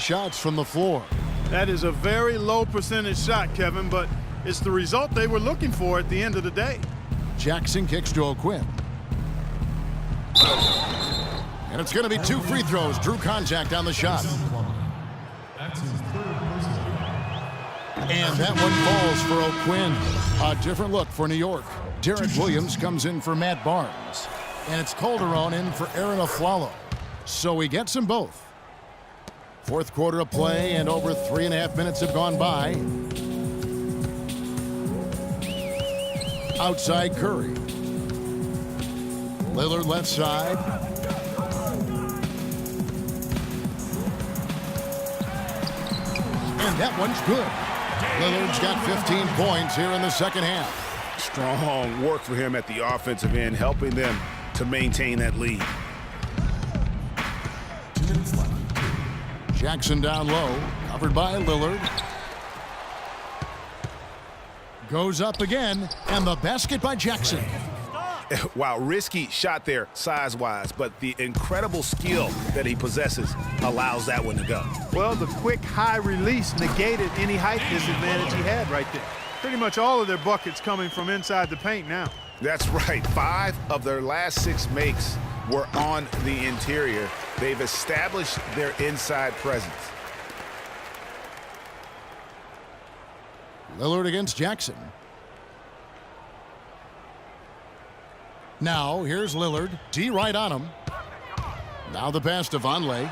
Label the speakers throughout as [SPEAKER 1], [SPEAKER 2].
[SPEAKER 1] shots from the floor.
[SPEAKER 2] That is a very low percentage shot, Kevin, but it's the result they were looking for at the end of the day.
[SPEAKER 1] Jackson kicks to O'Quinn. And it's going to be 2 free throws. Drew contact on the shot. And that one falls for O'Quinn. A different look for New York. Derek Williams comes in for Matt Barnes. And it's Calderon in for Aaron Aflalo. So he gets them both. Fourth quarter of play, and over 3.5 minutes have gone by. Outside Curry. Lillard left side. And that one's good. Lillard's got 15 points here in the second half.
[SPEAKER 3] Strong work for him at the offensive end, helping them to maintain that lead.
[SPEAKER 4] 2 minutes left.
[SPEAKER 1] Jackson down low, covered by Lillard. Goes up again, and the basket by Jackson.
[SPEAKER 3] Wow, risky shot there size-wise, but the incredible skill that he possesses allows that one to go.
[SPEAKER 2] Well, the quick high release negated any height disadvantage he had right there. Pretty much all of their buckets coming from inside the paint now.
[SPEAKER 3] That's right. 5 of their last 6 makes were on the interior. They've established their inside presence.
[SPEAKER 1] Lillard against Jackson. Now, here's Lillard. D right on him. Now the pass to Vonleh.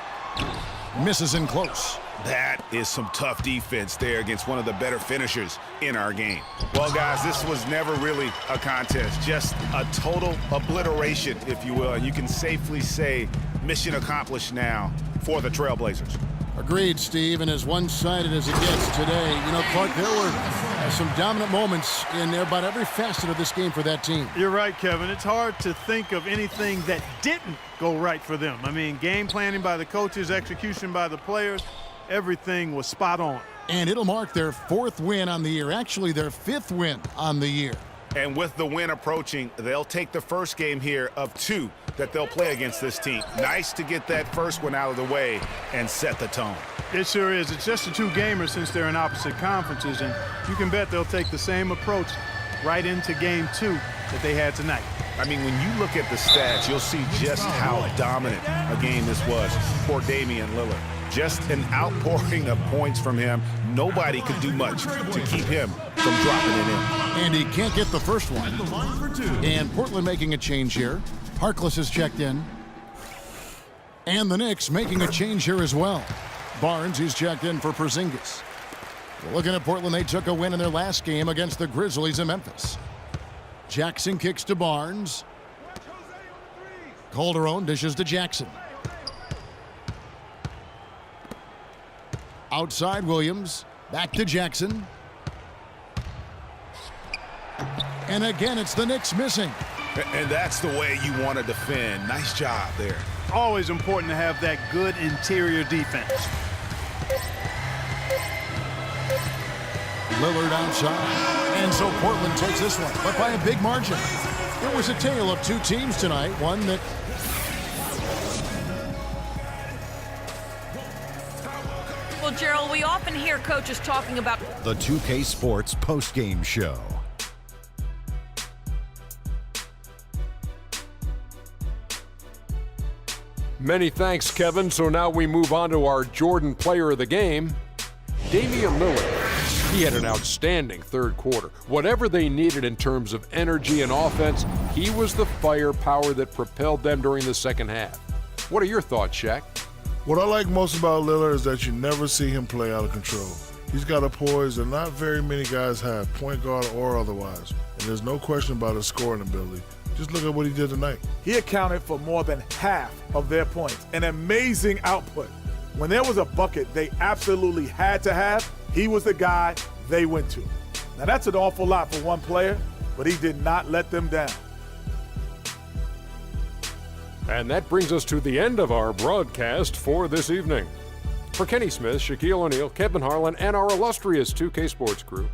[SPEAKER 1] Misses in close.
[SPEAKER 3] That is some tough defense there against one of the better finishers in our game. Well, guys, this was never really a contest. Just a total obliteration, if you will. And you can safely say mission accomplished now for the Trailblazers.
[SPEAKER 1] Agreed, Steve, and as one-sided as it gets today, you know, Clark, there were some dominant moments in about every facet of this game for that team.
[SPEAKER 2] You're right, Kevin. It's hard to think of anything that didn't go right for them. I mean, game planning by the coaches, execution by the players, everything was spot on.
[SPEAKER 1] And it'll mark their 4th win on the year, actually their 5th win on the year.
[SPEAKER 3] And with the win approaching, they'll take the first game here of 2 that they'll play against this team. Nice to get that first one out of the way and set the tone.
[SPEAKER 2] It sure is. It's just a 2-gamer since they're in opposite conferences, and you can bet they'll take the same approach right into game 2 that they had tonight.
[SPEAKER 3] I mean, when you look at the stats, you'll see just how dominant a game this was for Damian Lillard. Just an outpouring of points from him. Nobody could do much to keep him from dropping it in.
[SPEAKER 1] And he can't get the first one. And Portland making a change here. Harkless has checked in. And the Knicks making a change here as well. Barnes, he's checked in for Porzingis. Looking at Portland, they took a win in their last game against the Grizzlies in Memphis. Jackson kicks to Barnes. Calderon dishes to Jackson. Outside Williams, back to Jackson. And again, it's the Knicks missing.
[SPEAKER 3] And that's the way you want to defend. Nice job there.
[SPEAKER 2] Always important to have that good interior defense.
[SPEAKER 1] Lillard outside. And so Portland takes this one, but by a big margin. It was a tale of 2 teams tonight, one that
[SPEAKER 5] Well, Gerald, we often hear coaches talking about
[SPEAKER 6] the 2K Sports postgame show.
[SPEAKER 7] Many thanks, Kevin. So now we move on to our Jordan player of the game, Damian Lillard. He had an outstanding 3rd quarter. Whatever they needed in terms of energy and offense, he was the firepower that propelled them during the second half. What are your thoughts, Shaq?
[SPEAKER 8] What I like most about Lillard is that you never see him play out of control. He's got a poise that not very many guys have, point guard or otherwise. And there's no question about his scoring ability. Just look at what he did tonight.
[SPEAKER 9] He accounted for more than half of their points. An amazing output. When there was a bucket they absolutely had to have, he was the guy they went to. Now that's an awful lot for one player, but he did not let them down.
[SPEAKER 7] And that brings us to the end of our broadcast for this evening. For Kenny Smith, Shaquille O'Neal, Kevin Harlan, and our illustrious 2K Sports crew,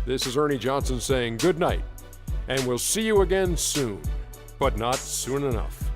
[SPEAKER 7] this is Ernie Johnson saying good night, and we'll see you again soon, but not soon enough.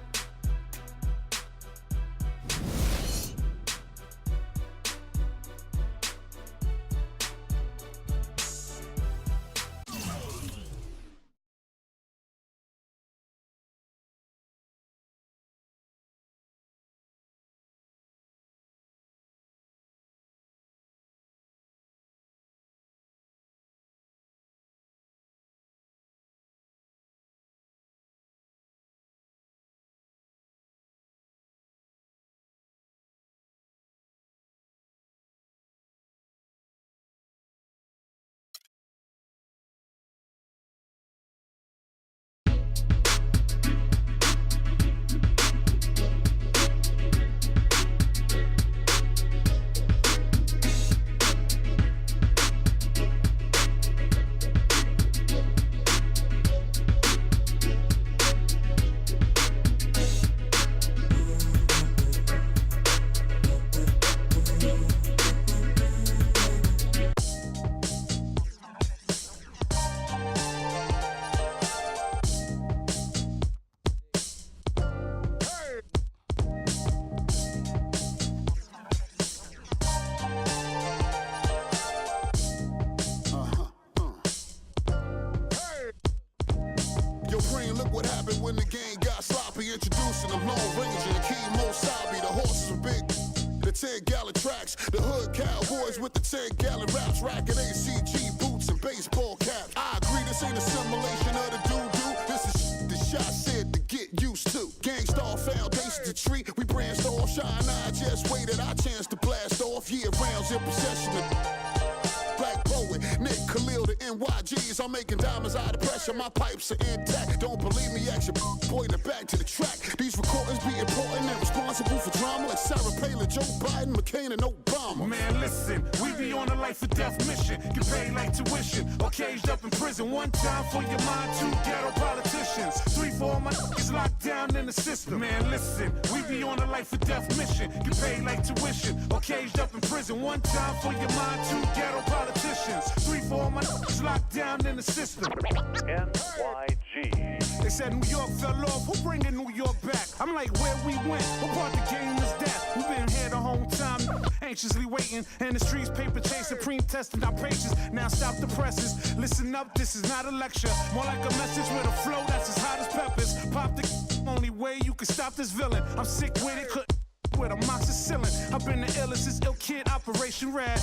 [SPEAKER 4] in the Lone Ranger, the Kimo Sabi, the horses are big. The 10-gallon tracks, the hood cowboys with the 10-gallon raps, racking ACG boots and baseball caps. I agree, this ain't a simulation of the doo-doo. This is the shot said to get used to. Gangstar foundation to treat, we branched off. Shine I just waited our chance to blast off. Year rounds in possession of Black Poet, Nick Khalil, the NYGs. I'm making diamonds out of pressure, my pipes are intact. Don't believe me, ask your boy in the back to the track. These recordings be important and responsible for drama like Sarah Palin, Joe Biden, McCain, and Obama.
[SPEAKER 10] Man, listen, we be on a life or death mission. Get paid like tuition or caged up in prison. One time for your mind, 2 ghetto politicians. 3 for all my niggas locked down in the system. Man, listen, we be on a life or death mission. Get paid like tuition or caged up in prison. One time for your mind, 2 ghetto politicians. 3 for all my niggas locked down in the system. NYG. They said New York fell off. Who bringing New York back? I'm like, where we went? What part the game is that? We've been here the whole time, anxiously waiting. And the streets paper chasing, pre-testing our patience. Now stop the presses. Listen up, this is not a lecture. More like a message with a flow that's as hot as peppers. Pop the only way you can stop this villain. I'm sick with it, with a moxicillin. I've been the illest, this ill kid, Operation Rad.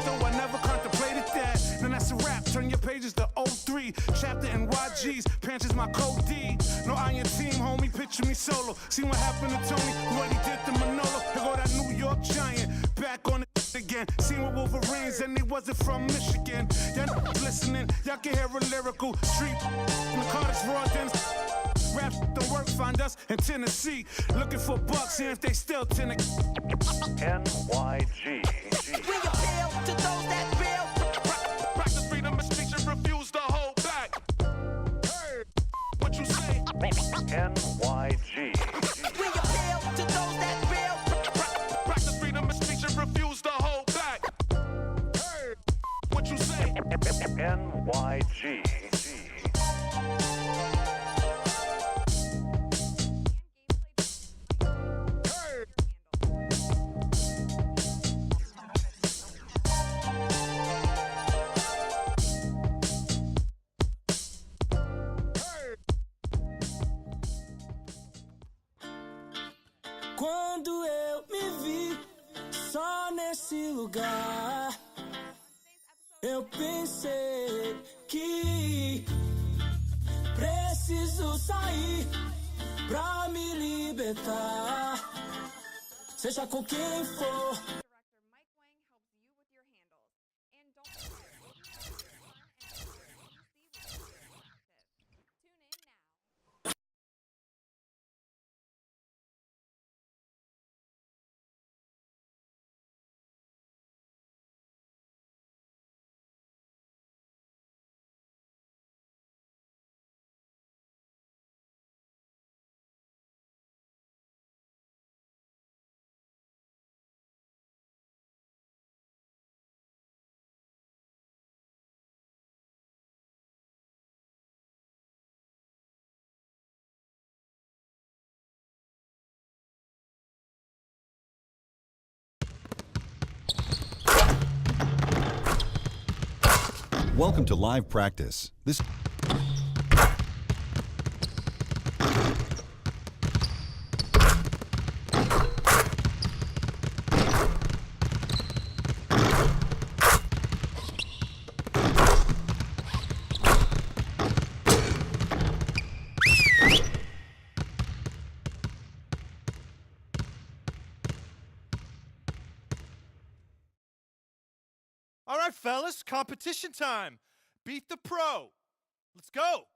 [SPEAKER 10] Though I never contemplated that. Then that's a wrap, turn your pages to 03. Chapter NYG's, Panches my code D. No iron team, homie, picture me solo. See what happened to Tony, what he did to Manolo. Here go that New York Giant, back on it again. Seen with Wolverines and he wasn't from Michigan. Y'all listening, y'all can hear a lyrical street. In the Carter's Raw Dens. Rap don't work, find us in Tennessee. Looking for bucks, see if they still Tennessee. NYG.
[SPEAKER 11] We appeal to those that feel.
[SPEAKER 10] Practice freedom of speech and refuse to hold back. Hey, what you say? NYG.
[SPEAKER 11] We appeal to those that feel.
[SPEAKER 10] Practice freedom of speech and refuse to hold back. Hey, what you say? NYG.
[SPEAKER 12] Quando eu me vi só nesse lugar, eu pensei que preciso sair pra me libertar, seja com quem for.
[SPEAKER 6] Welcome to live practice. This
[SPEAKER 13] All right, fellas, competition time. Beat the pro. Let's go.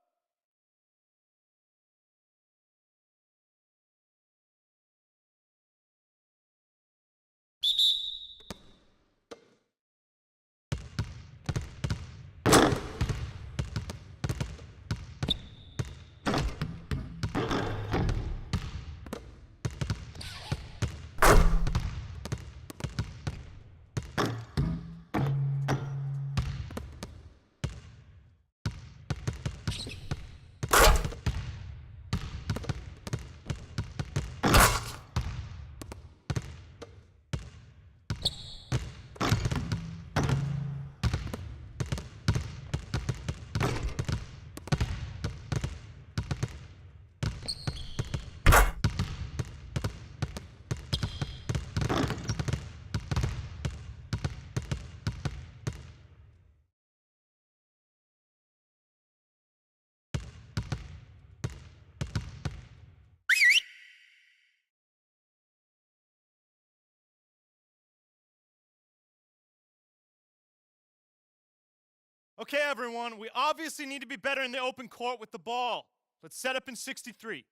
[SPEAKER 13] Okay, everyone, we obviously need to be better in the open court with the ball. Let's set up in 63.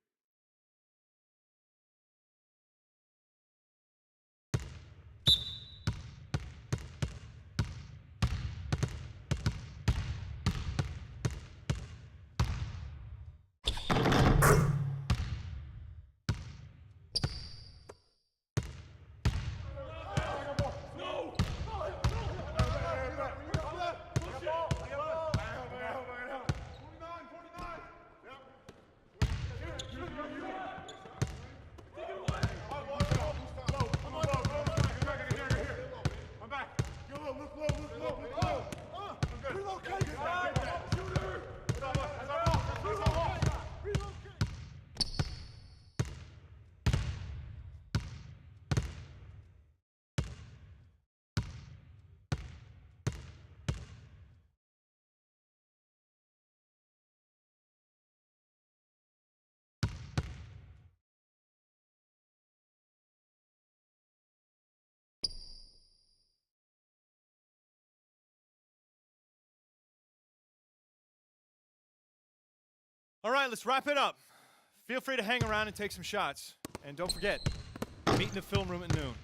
[SPEAKER 13] All right, let's wrap it up. Feel free to hang around and take some shots. And don't forget, meet in the film room at noon.